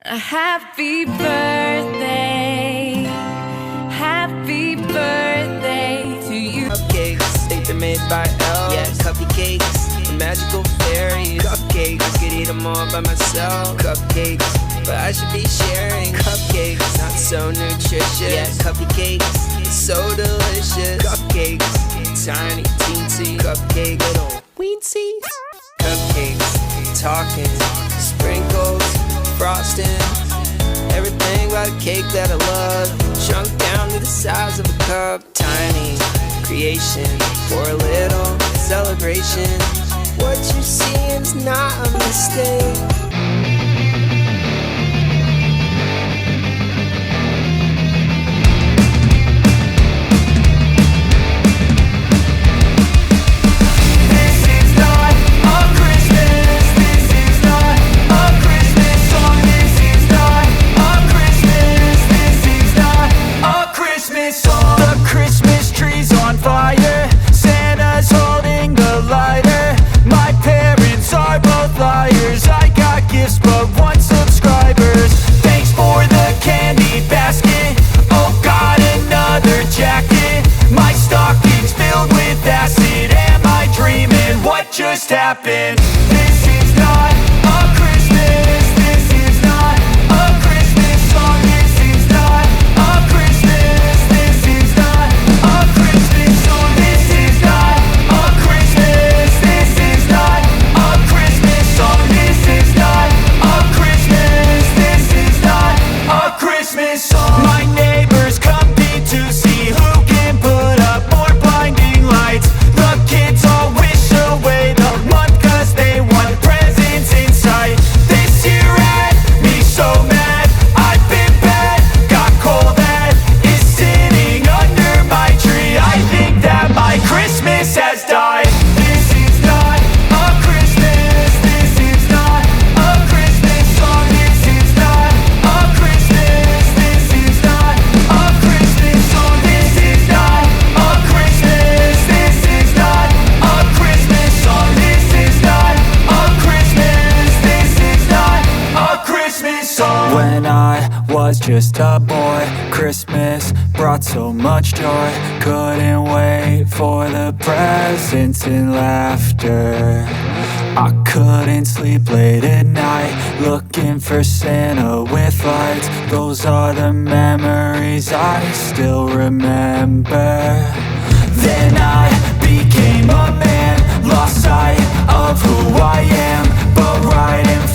A happy birthday to you. Cupcakes, they're made by elves. Yeah, cupcakes, magical fairies. Cupcakes, I could eat them all by myself. Cupcakes, but I should be sharing. Cupcakes, not so nutritious. Yeah, cupcakes, so delicious. Cupcakes, tiny, teensy. Cupcake, little weensy. Cupcakes, talking, sprinkles, frosting. Everything about a cake that I love, shrunk down to the size of a cup. Tiny creation for a little celebration. What you're seeing's not a mistake. The Christmas tree's on fire, Santa's holding the lighter. My parents are both liars, I got gifts but one subscribers. Thanks for the candy basket, oh got another jacket. My stocking's filled with acid, am I dreaming? What just happened? This is not a Christmas, this is not a Christmas song. This is not a Christmas, this is not a Christmas song. This is not a Christmas, this is not a Christmas song. This is not a Christmas, this is not a Christmas song. My neighbors compete to see who can put up more blinding lights. The kids all wish away the month cause they want presents in sight. This year had me so mad, I've been bad, got coal that is sitting under my tree. I think that my Christmas has died. This is not a Christmas, this is not a Christmas song. This is not a Christmas, this is not a Christmas song. This is not a Christmas, this is not a Christmas song. This is not a Christmas, this is not a Christmas song. When I was just a boy, Christmas brought so much joy. Couldn't wait for the presents and laughter. I couldn't sleep late at night, looking for Santa with lights. Those are the memories I still remember. Then I became a man, lost sight of who I am, but right in